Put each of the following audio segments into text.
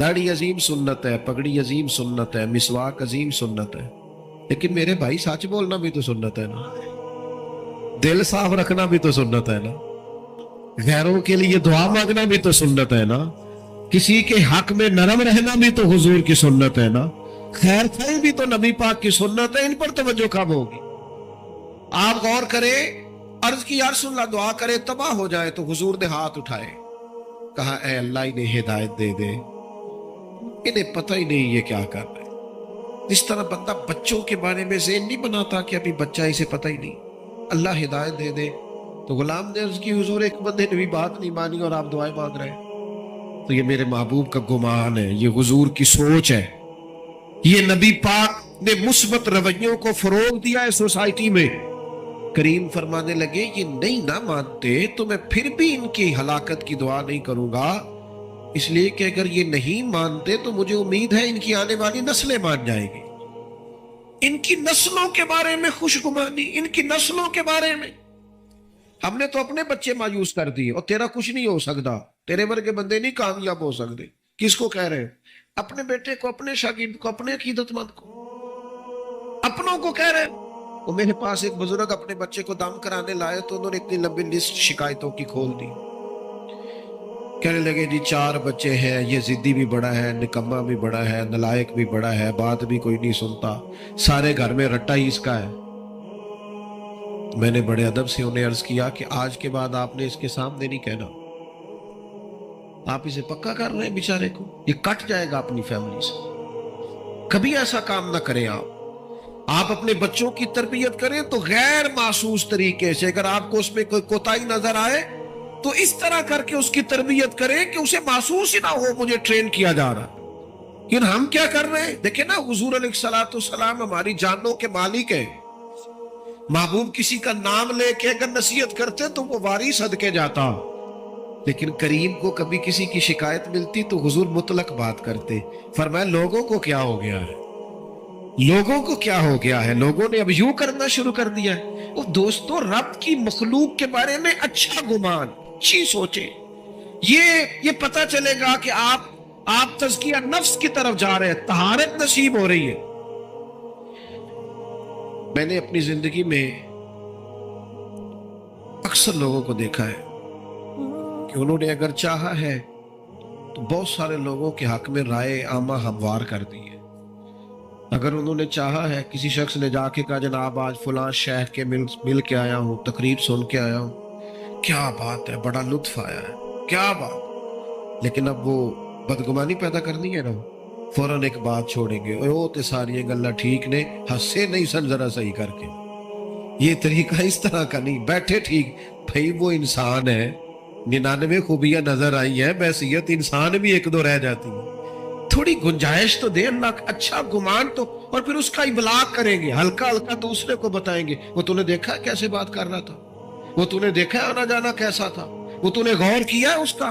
داڑھی عظیم سنت ہے، پگڑی عظیم سنت ہے، مسواک عظیم سنت ہے، لیکن میرے بھائی سچ بولنا بھی تو سنت ہے نا، دل صاف رکھنا بھی تو سنت ہے نا، غیروں کے لیے دعا مانگنا بھی تو سنت ہے نا، کسی کے حق میں نرم رہنا بھی تو حضور کی سنت ہے نا، خیر خیر بھی تو نبی پاک کی سنت ہے۔ ان پر توجہ کب ہوگی؟ آپ غور کریں، عرض کی یا رسول اللہ دعا کرے تباہ ہو جائے تو حضور نے ہاتھ اٹھائے، کہا اے اللہ انہیں ہدایت دے دے، انہیں پتہ ہی نہیں یہ کیا کر رہے۔ جس طرح بندہ بچوں کے بارے میں ذہن نہیں بناتا کہ ابھی بچہ اسے پتہ ہی نہیں، اللہ ہدایت دے دے، تو غلام نے عرض کی حضور ایک بندے نے بھی بات نہیں مانی اور آپ دعائیں مانگ رہے ہیں، تو یہ میرے محبوب کا گمان ہے، یہ حضور کی سوچ ہے، یہ نبی پاک نے مثبت رویوں کو فروغ دیا ہے سوسائٹی میں۔ کریم فرمانے لگے یہ نہیں نہ مانتے تو میں پھر بھی ان کی ہلاکت کی دعا نہیں کروں گا، اس لیے کہ اگر یہ نہیں مانتے تو مجھے امید ہے ان کی آنے والی نسلیں مان جائیں گی۔ ان کی نسلوں کے بارے میں خوشگمانی، ان کی نسلوں کے بارے میں۔ ہم نے تو اپنے بچے مایوس کر دیے، اور تیرا کچھ نہیں ہو سکتا، تیرے ورگے بندے نہیں کامیاب ہو سکتے۔ کس کو کہہ رہے ہیں؟ اپنے بیٹے کو، اپنے شاگرد کو، اپنے عقیدت مند کو، اپنوں کو کہہ رہے ہیں۔ وہ میرے پاس ایک بزرگ اپنے بچے کو دم کرانے لائے تو انہوں نے اتنی لمبی لسٹ شکایتوں کی کھول دی، کہنے لگے جی 4 بچے ہیں، یہ ضدی بھی بڑا ہے، نکمہ بھی بڑا ہے، نلائق بھی بڑا ہے، بات بھی کوئی نہیں سنتا، سارے گھر میں رٹا ہی اس کا ہے۔ میں نے بڑے ادب سے انہیں عرض کیا کہ آج کے بعد آپ نے اس کے سامنے نہیں کہنا، آپ اسے پکا کر رہے ہیں بیچارے کو، یہ کٹ جائے گا اپنی فیملی سے، کبھی ایسا کام نہ کریں۔ آپ اپنے بچوں کی تربیت کریں تو غیر محسوس طریقے سے، اگر آپ کو اس میں کوئی کوتاہی نظر آئے تو اس طرح کر کے اس کی تربیت کریں کہ اسے محسوس ہی نہ ہو مجھے ٹرین کیا جا رہا۔ لیکن ہم کیا کر رہے ہیں؟ دیکھیں نا، حضور علیہ الصلوۃ والسلام ہماری جانوں کے مالک ہیں، محبوب کسی کا نام لے کے اگر نصیحت کرتے تو وہ واری صدقے جاتا، لیکن کریم کو کبھی کسی کی شکایت ملتی تو حضور مطلق بات کرتے، فرمایا لوگوں کو کیا ہو گیا ہے، لوگوں کو کیا ہو گیا ہے، لوگوں نے اب یوں کرنا شروع کر دیا ہے۔ وہ دوستو، رب کی مخلوق کے بارے میں اچھا گمان، اچھی سوچیں، یہ پتہ چلے گا کہ آپ تزکیہ نفس کی طرف جا رہے ہیں، طہارت نصیب ہو رہی ہے۔ میں نے اپنی زندگی میں اکثر لوگوں کو دیکھا ہے کہ انہوں نے اگر چاہا ہے تو بہت سارے لوگوں کے حق میں رائے عامہ ہموار کر دی ہے۔ اگر انہوں نے چاہا ہے، کسی شخص نے جا کے کہا جناب آج فلاں شیخ کے مل کے آیا ہوں، تقریر سن کے آیا ہوں، کیا بات ہے، بڑا لطف آیا ہے، کیا بات، لیکن اب وہ بدگمانی پیدا کرنی ہے نا، فوراً ایک بات چھوڑیں گے، او تے ساری گلا ٹھیک نے، ہنسے نہیں سن ذرا صحیح کر کے، یہ طریقہ اس طرح کا نہیں، بیٹھے ٹھیک، بھائی وہ انسان ہے، 99 خوبیاں نظر آئی ہیں، بحیثیت انسان بھی 1-2 رہ جاتی ہیں، تھوڑی گنجائش تو دے اللہ، اچھا گمان تو، اور پھر اس کا ابلاغ کریں گے، ہلکا ہلکا دوسرے کو بتائیں گے، وہ تو نے دیکھا کیسے بات کر رہا تھا، وہ تو نے دیکھا آنا جانا کیسا تھا، وہ تو نے غور کیا ہے اس کا۔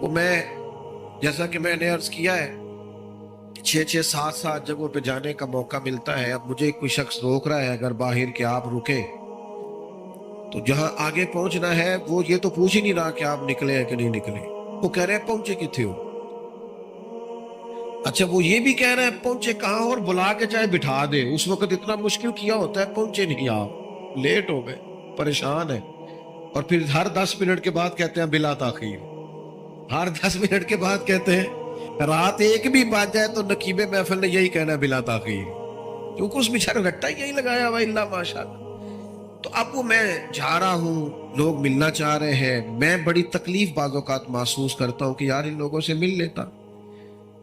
وہ میں جیسا کہ میں نے عرض کیا ہے 6-6 7 جگہوں پہ جانے کا موقع ملتا ہے، اب مجھے کوئی شخص روک رہا ہے اگر باہر کہ آپ رکے، تو جہاں آگے پہنچنا ہے وہ یہ تو پوچھ ہی نہیں رہا کہ آپ نکلے ہیں کہ نہیں نکلے، وہ کہہ رہے ہیں پہنچے کتنے ہو، اچھا وہ یہ بھی کہہ رہے ہیں پہنچے کہاں، اور بلا کے چاہے بٹھا دے، اس وقت اتنا مشکل کیا ہوتا ہے، پہنچے نہیں آپ، لیٹ ہو گئے، پریشان ہے، اور پھر ہر 10 منٹ کے بعد کہتے ہیں بلا تاخیر، ہر 10 منٹ کے بعد کہتے ہیں، رات 1 بھی بج جائے تو نقیب محفل نے یہی کہنا ہے بلا تاخیر، کیونکہ اس بیچارے رٹا یہی لگایا ہوا اللہ ماشاءاللہ۔ تو اب وہ میں جا رہا ہوں، لوگ ملنا چاہ رہے ہیں، میں بڑی تکلیف بعض اوقات محسوس کرتا ہوں کہ یار ان لوگوں سے مل لیتا،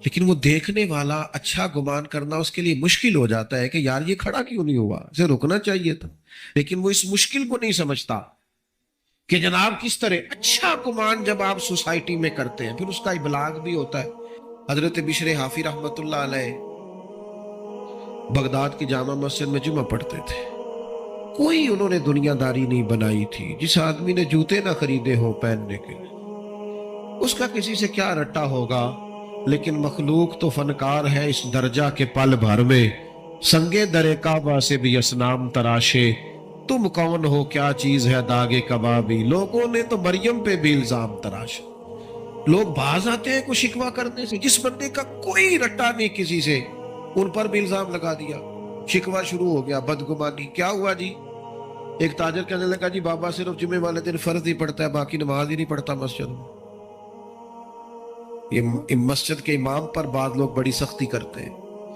لیکن وہ دیکھنے والا اچھا گمان کرنا اس کے لیے مشکل ہو جاتا ہے کہ یار یہ کھڑا کیوں نہیں ہوا، اسے رکنا چاہیے تھا، لیکن وہ اس مشکل کو نہیں سمجھتا کہ جناب کس طرح اچھا گمان جب آپ سوسائٹی میں کرتے ہیں پھر اس کا ابلاغ بھی ہوتا ہے۔ حضرت بشر حافی رحمت اللہ علیہ بغداد کی جامع مسجد میں جمعہ پڑھتے تھے، کوئی انہوں نے دنیا داری نہیں بنائی تھی، جس آدمی نے جوتے نہ خریدے ہو پہننے کے لیے اس کا کسی سے کیا رٹا ہوگا، لیکن مخلوق تو فنکار ہے اس درجہ کے پل بھر میں، سنگے در کعبہ سے بھی اسنام تراشے، تم کون ہو کیا چیز ہے داغے کبابی، لوگوں نے تو مریم پہ بھی الزام تراشا۔ لوگ باز آتے ہیں کوئی شکوہ کرنے سے، جس بندے کا کوئی رٹا نہیں کسی سے، ان پر بھی الزام لگا دیا، شکوہ شروع ہو گیا، بدگمانی۔ کیا ہوا جی؟ ایک تاجر کہنے لگا جی بابا صرف جمعے والے دن فرض ہی پڑھتا ہے، باقی نماز ہی نہیں پڑھتا مسجد میں۔ یہ مسجد کے امام پر بعض لوگ بڑی سختی کرتے ہیں،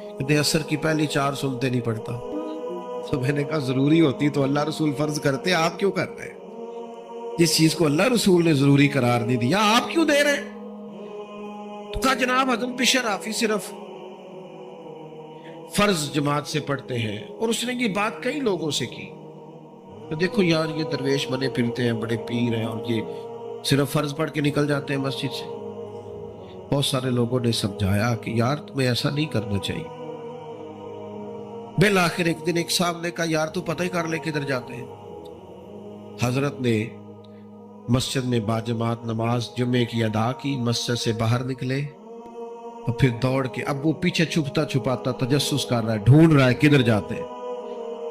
کہتے ہیں عصر کی پہلی 4 سنتے نہیں پڑھتا۔ تو میں نے کہا ضروری ہوتی تو اللہ رسول فرض کرتے، آپ کیوں کر رہے ہیں؟ جس چیز کو اللہ رسول نے ضروری قرار نہیں دیا آپ کیوں دے رہے ہیں؟ تو کہا جناب حضرت بشر حافظ صرف فرض جماعت سے پڑھتے ہیں، اور اس نے یہ بات کئی لوگوں سے کی۔ تو دیکھو یار یہ درویش بنے پھرتے ہیں، بڑے پیر ہیں، اور یہ صرف فرض پڑھ کے نکل جاتے ہیں مسجد سے۔ بہت سارے لوگوں نے سمجھایا کہ یار تمہیں ایسا نہیں کرنا چاہیے۔ بالآخر ایک دن ایک صاحب نے کہا یار تو پتہ ہی کر لے کدھر جاتے ہیں۔ حضرت نے مسجد میں باجماعت نماز جمعے کی ادا کی، مسجد سے باہر نکلے، اور پھر دوڑ کے، اب وہ پیچھے چھپتا چھپاتا تجسس کر رہا ہے، ڈھونڈ رہا ہے کدھر جاتے ہیں۔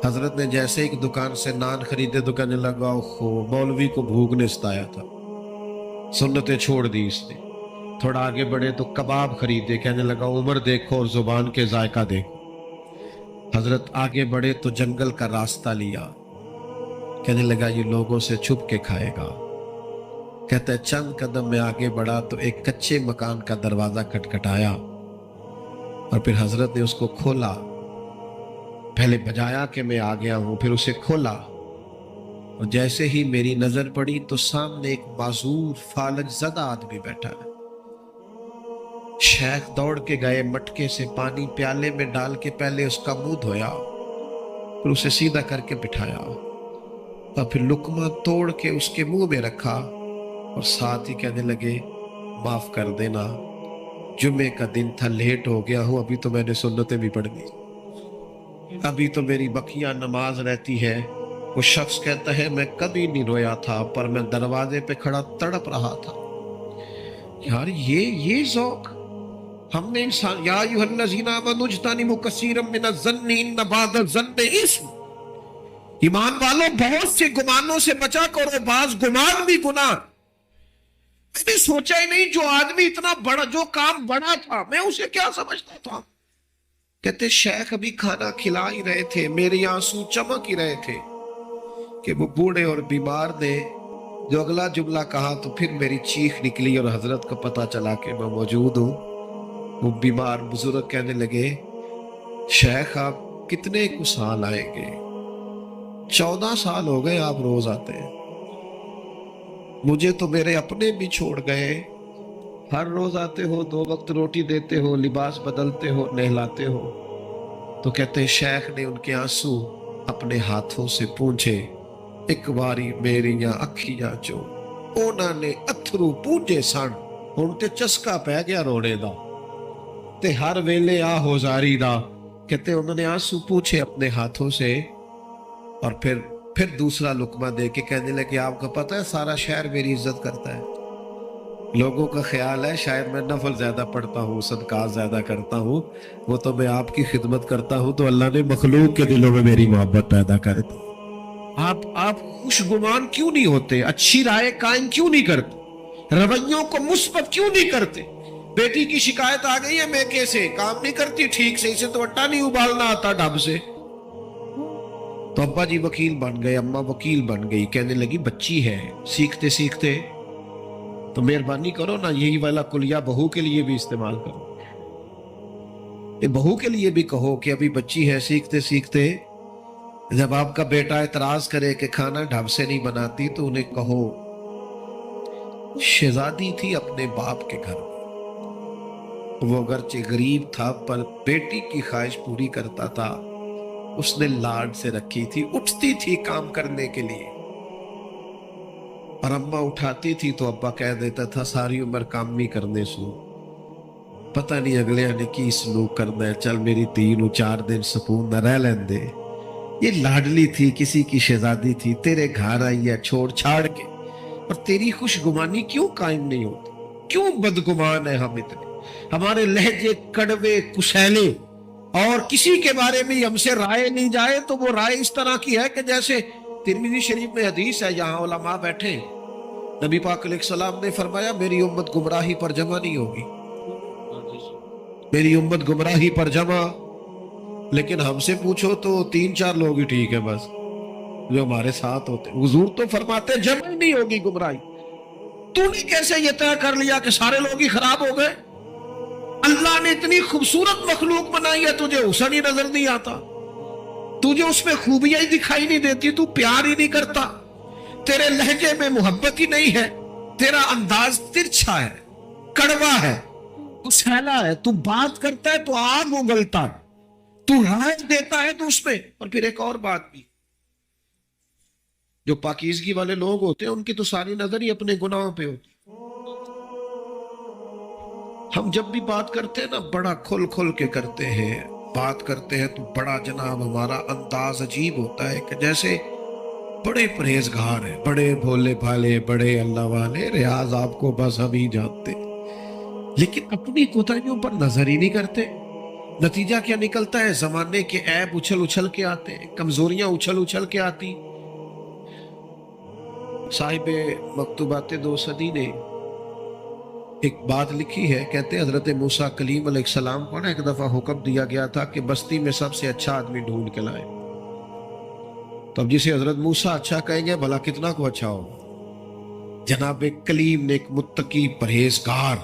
حضرت نے جیسے ایک دکان سے نان خریدے تو کہنے لگا اوہو مولوی کو بھوک نے ستایا تھا، سنتیں چھوڑ دی اس نے۔ تھوڑا آگے بڑھے تو کباب خریدے، کہنے لگا عمر دیکھو اور زبان کے ذائقہ دیکھو۔ حضرت آگے بڑھے تو جنگل کا راستہ لیا، کہنے لگا یہ لوگوں سے چھپ کے کھائے گا۔ کہتا ہے چند قدم میں آگے بڑھا تو ایک کچے مکان کا دروازہ کھٹکھٹایا، اور پھر حضرت نے اس کو کھولا، پہلے بجایا کہ میں آ گیا ہوں، پھر اسے کھولا، اور جیسے ہی میری نظر پڑی تو سامنے ایک معذور فالج زدہ آدمی بیٹھا ہے۔ شیخ دوڑ کے گئے، مٹکے سے پانی پیالے میں ڈال کے پہلے اس کا منہ دھویا، پھر اسے سیدھا کر کے بٹھایا، اور پھر لقمہ توڑ کے اس کے منہ میں رکھا، اور ساتھ ہی کہنے لگے معاف کر دینا، جمعے کا دن تھا، لیٹ ہو گیا ہوں، ابھی تو میں نے سنتیں بھی پڑھنی، ابھی تو میری بقیہ نماز رہتی ہے۔ وہ شخص کہتا ہے میں کبھی نہیں رویا تھا، پر میں دروازے پہ کھڑا تڑپ رہا تھا۔ یار یہ ذوق ہم نے انسان، یا ایھا الذین آمنوا اجتنبوا کثیرا من الظن ان بعض الظن اثم، ایمان والوں بہت سے گمانوں سے بچا کرو، بعض گمان بھی گناہ۔ میں نے سوچا ہی نہیں جو آدمی اتنا بڑا، جو کام بڑا تھا، میں اسے کیا سمجھتا تھا۔ کہتے شیخ ابھی کھانا کھلا ہی رہے تھے، میرے آنسو چمک ہی رہے تھے کہ وہ بوڑھے اور بیمار نے جو اگلا جملہ کہا تو پھر میری چیخ نکلی، اور حضرت کو پتا چلا کہ میں موجود ہوں۔ وہ بیمار بزرگ کہنے لگے شیخ آپ کتنے کو سال آئیں گے؟ 14 سال ہو گئے آپ روز آتے ہیں، مجھے تو میرے اپنے بھی چھوڑ گئے، ہر روز آتے ہو، 2 وقت روٹی دیتے ہو، لباس بدلتے ہو، نہلاتے ہو۔ تو کہتے ہیں شیخ نے ان کے آنسو اپنے ہاتھوں سے پونچھے، ایک باری میریاں اکھیاں چو انہوں نے اتھرو پونجے سن، ہن تے چسکا پہ گیا رونے دا تے ہر ویلے آ ہوزاری دا۔ کہتے انہوں نے آنسو پوچھے اپنے ہاتھوں سے، اور پھر دوسرا لقمہ دے کے کہنے لگے آپ کو پتہ ہے سارا شہر میری عزت کرتا ہے، لوگوں کا خیال ہے شاید میں نفل زیادہ پڑھتا ہوں، صدقات زیادہ کرتا ہوں، وہ تو میں آپ کی خدمت کرتا ہوں تو اللہ نے مخلوق کے دلوں میں میری محبت پیدا کر دی۔ آپ خوش گمان کیوں نہیں ہوتے؟ اچھی رائے قائم کیوں نہیں کرتے؟ رویوں کو مثبت کیوں نہیں کرتے؟ بیٹی کی شکایت آ گئی ہے میکے سے، کام نہیں کرتی ٹھیک سے، اسے تو اٹا نہیں ابالنا آتا ڈھب سے، تو ابا جی وکیل بن گئے، اماں وکیل بن گئی، کہنے لگی بچی ہے، سیکھتے سیکھتے تو مہربانی کرو نا یہی والا کلیہ بہو کے لیے بھی استعمال کرو، یہ بہو کے لیے بھی کہو کہ ابھی بچی ہے، سیکھتے سیکھتے جب آپ کا بیٹا اعتراض کرے کہ کھانا ڈھب سے نہیں بناتی تو انہیں کہو شہزادی تھی اپنے باپ کے گھر میں، وہ اگرچہ غریب تھا پر بیٹی کی خواہش پوری کرتا تھا، اس نے لاڈ سے رکھی تھی، اٹھتی تھی کام کرنے کے لیے، اور اماں اٹھاتی تھی تو ابا کہہ دیتا تھا ساری عمر کام نہیں کرنے سو، پتہ نہیں اگلے نے کی سلوک کرنا ہے، چل میری تین 4 دن سکون نہ رہ لین دے۔ یہ لاڈلی تھی، کسی کی شہزادی تھی، تیرے گھر آئی ہے چھوڑ چھاڑ کے، اور تیری خوش گمانی کیوں قائم نہیں ہوتی؟ کیوں بدگمان ہے ہم اتنے؟ ہمارے لہجے کڑوے کسیلے، اور کسی کے بارے میں ہم سے رائے نہیں جائے تو وہ رائے اس طرح کی ہے کہ جیسے ترمذی شریف میں حدیث ہے، یہاں علماء بیٹھے نبی پاک علیہ السلام نے فرمایا میری امت گمراہی پر جمع نہیں ہوگی، میری امت گمراہی پر جمع، لیکن ہم سے پوچھو تو 3-4 لوگ ہی ٹھیک ہے بس جو ہمارے ساتھ ہوتے. حضور تو فرماتے جمع ہی نہیں ہوگی گمراہی. تو نے کیسے یہ طے کر لیا کہ سارے لوگ ہی خراب ہو گئے؟ اللہ نے اتنی خوبصورت مخلوق بنائی ہے، تجھے حسن ہی نظر نہیں آتا، تجھے اس میں خوبیاں ہی دکھائی نہیں دیتی، تو پیار ہی نہیں کرتا، تیرے لہجے میں محبت ہی نہیں ہے، تیرا انداز ترچھا ہے، کڑوا ہے، تو سیلا ہے، تو بات کرتا ہے تو آگ اگلتا ہے، تو رائے دیتا ہے تو اس میں. اور پھر ایک اور بات بھی، جو پاکیزگی والے لوگ ہوتے ہیں ان کی تو ساری نظر ہی اپنے گناہوں پہ ہوتی. ہم جب بھی بات کرتے ہیں نا بڑا کھل کھل کے کرتے ہیں، بات کرتے ہیں تو بڑا جناب ہمارا انداز عجیب ہوتا ہے کہ جیسے بڑے پرہیزگار ہیں، بڑے بھولے بھالے، بڑے اللہ والے، ریاض آپ کو بس ہم ہی جانتے، لیکن اپنی کوتاہیوں پر نظر ہی نہیں کرتے. نتیجہ کیا نکلتا ہے؟ زمانے کے عیب اچھل اچھل کے آتے ہیں، کمزوریاں اچھل اچھل کے آتی. صاحب مکتوبات دو صدی نے ایک بات لکھی ہے، کہتے ہیں حضرت موسیٰ کلیم علیہ السلام کو ایک دفعہ حکم دیا گیا تھا کہ بستی میں سب سے اچھا آدمی ڈھونڈ کے لائے. تو اب جسے حضرت موسیٰ اچھا کہیں گے بھلا کتنا کو اچھا ہو؟ جناب کلیم نے ایک متقی پرہیزگار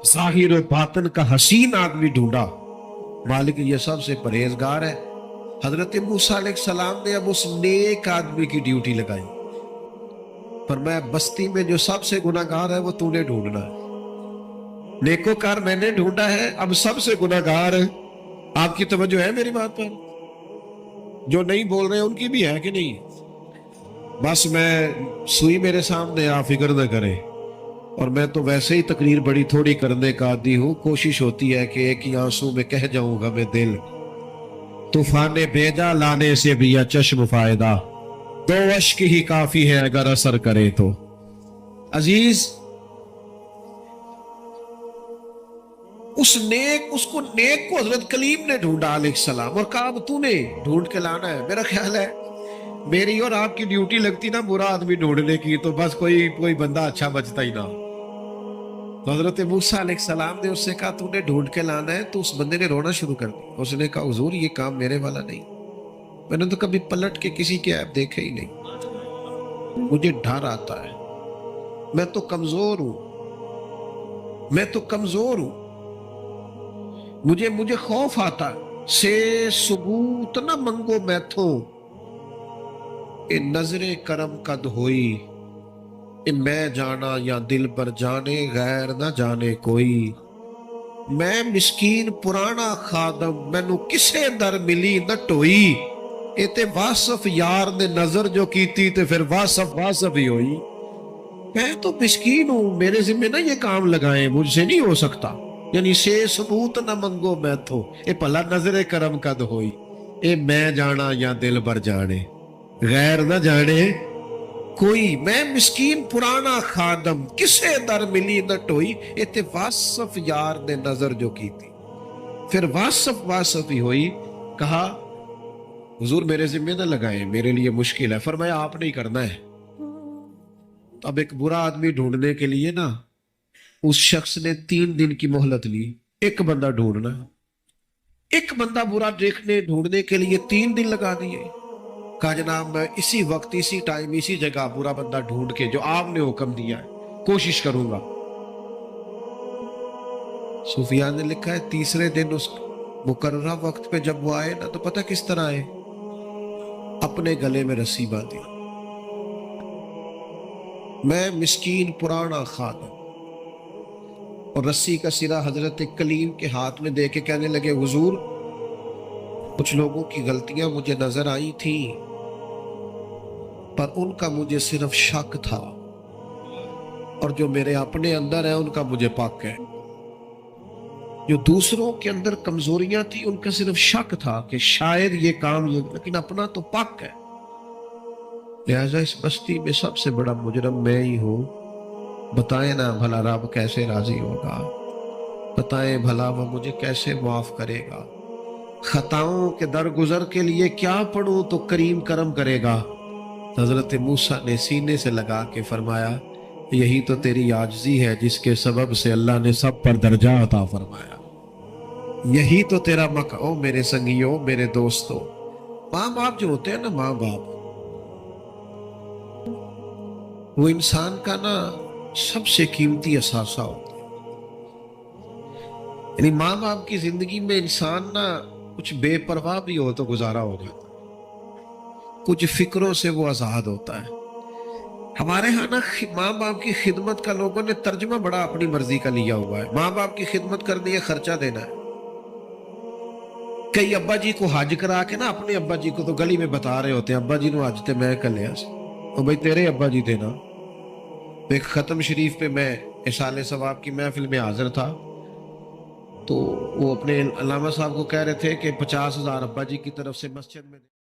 ظاہر و باطن کا حسین آدمی ڈھونڈا، مالک یہ سب سے پرہیزگار ہے. حضرت موسیٰ علیہ السلام نے اب اس نیک آدمی کی ڈیوٹی لگائی، فرمایا بستی میں جو سب سے گناہگار ہے وہ تو نے ڈھونڈنا ہے. نیکوکار میں نے ڈھونڈا ہے، اب سب سے گناہگار ہے. آپ کی توجہ ہے میری بات پر؟ جو نہیں بول رہے ان کی بھی ہے کہ نہیں؟ بس میں سوئی میرے سامنے آپ فکر نہ کریں، اور میں تو ویسے ہی تقریر بڑی تھوڑی کرنے کا عادی ہوں، کوشش ہوتی ہے کہ ایک ہی آنسو میں کہہ جاؤں گا میں دل طوفان بیجا لانے سے بھی یا چشم فائدہ، 2 اشک ہی کافی ہے اگر اثر کرے تو. عزیز اس کو نیک کو حضرت کلیم نے ڈھونڈا علیہ السلام، اور کہا اب تو نے ڈھونڈ کے لانا ہے. میرا خیال ہے میری اور آپ کی ڈیوٹی لگتی نا برا آدمی ڈھونڈنے کی تو بس کوئی بندہ اچھا بچتا ہی نہ. تو حضرت موسیٰ علیہ السلام نے اس سے کہا تو نے ڈھونڈ کے لانا ہے، تو اس بندے نے رونا شروع کر دیا. اس نے کہا حضور یہ کام میرے والا نہیں، میں نے تو کبھی پلٹ کے کسی کے عیب دیکھے ہی نہیں، مجھے ڈر آتا ہے، میں تو کمزور ہوں، مجھے خوف آتا ہے. سے ثبوت نہ منگو میتھوں، اے نظر کرم قد ہوئی، اے میں جانا یا دل پر جانے غیر نہ جانے کوئی. میں مسکین پرانا خادم، مینوں کسے در ملی نہ ٹوئی، اے تے واصف یار نے نظر جو کیتی تے پھر واصف ہی ہوئی. میں تو مسکین ہوں، میرے ذمہ نہ یہ کام لگائیں، مجھ سے نہیں ہو سکتا. یعنی سے ثبوت نہ منگو میتھوں، اے پلا نظر کرم قد ہوئی، اے میں جانا یا دل بر جانے غیر نہ جانے کوئی. میں مسکین پرانا خادم، کسے در ملی نہ ٹوئی، اے تے واصف یار نے نظر جو کی تھی پھر واصف ہی ہوئی. کہا حضور میرے ذمہ نہ لگائیں، میرے لیے مشکل ہے. فرمایا آپ نہیں کرنا ہے. اب ایک برا آدمی ڈھونڈنے کے لیے نا اس شخص نے 3 دن کی مہلت لی. ایک بندہ ڈھونڈنا، ایک بندہ برا ڈھونڈنے کے لیے 3 دن لگا دیے. کہا جناب میں اسی وقت اسی ٹائم اسی جگہ برا بندہ ڈھونڈ کے جو آپ نے حکم دیا ہے کوشش کروں گا. صوفیاء نے لکھا ہے 3رے دن اس مقررہ وقت پہ جب وہ آئے نا تو پتہ کس طرح آئے؟ اپنے گلے میں رسی باندھی. میں مسکین پرانا خادم، اور رسی کا سرا حضرت کلیم کے ہاتھ میں دے کے کہنے لگے حضور کچھ لوگوں کی غلطیاں مجھے نظر آئی تھیں، پر ان کا مجھے صرف شک تھا، اور جو میرے اپنے اندر ہے ان کا مجھے پاک ہے. جو دوسروں کے اندر کمزوریاں تھیں ان کا صرف شک تھا کہ شاید یہ کام لیکن اپنا تو پاک ہے. لہذا اس بستی میں سب سے بڑا مجرم میں ہی ہوں. بتائیں نا بھلا رب کیسے راضی ہوگا، بتائیں بھلا وہ مجھے کیسے معاف کرے گا. خطاؤں کے درگزر کے لیے کیا پڑھوں تو کریم کرم کرے گا. حضرت موسیٰ نے سینے سے لگا کے فرمایا یہی تو تیری عاجزی ہے جس کے سبب سے اللہ نے سب پر درجہ عطا فرمایا، یہی تو تیرا او میرے سنگیوں، میرے دوستوں، ماں باپ جو ہوتے ہیں نا، ماں باپ وہ انسان کا نا سب سے قیمتی اثاثہ ہوتا ہے۔ یعنی ماں باپ کی زندگی میں انسان نا کچھ بے پرواہ بھی ہو تو گزارا ہو جاتا ہے، کچھ فکروں سے وہ آزاد ہوتا ہے۔ ہمارے ہاں نا ماں باپ کی خدمت کا لوگوں نے ترجمہ بڑا اپنی مرضی کا لیا ہوا ہے۔ ماں باپ کی خدمت کرنی ہے، خرچہ دینا ہے۔ کئی ابا جی کو حج کرا کے نا اپنے ابا جی کو تو گلی میں بتا رہے ہوتے ہیں ابا جی نو حج تے میں کلیا سی، اور بھائی تیرے ابا جی تھے نا۔ ایک ختم شریف پہ میں اصالِ ثواب کی محفل میں حاضر تھا، تو وہ اپنے علامہ صاحب کو کہہ رہے تھے کہ 50,000 ابا جی کی طرف سے مسجد میں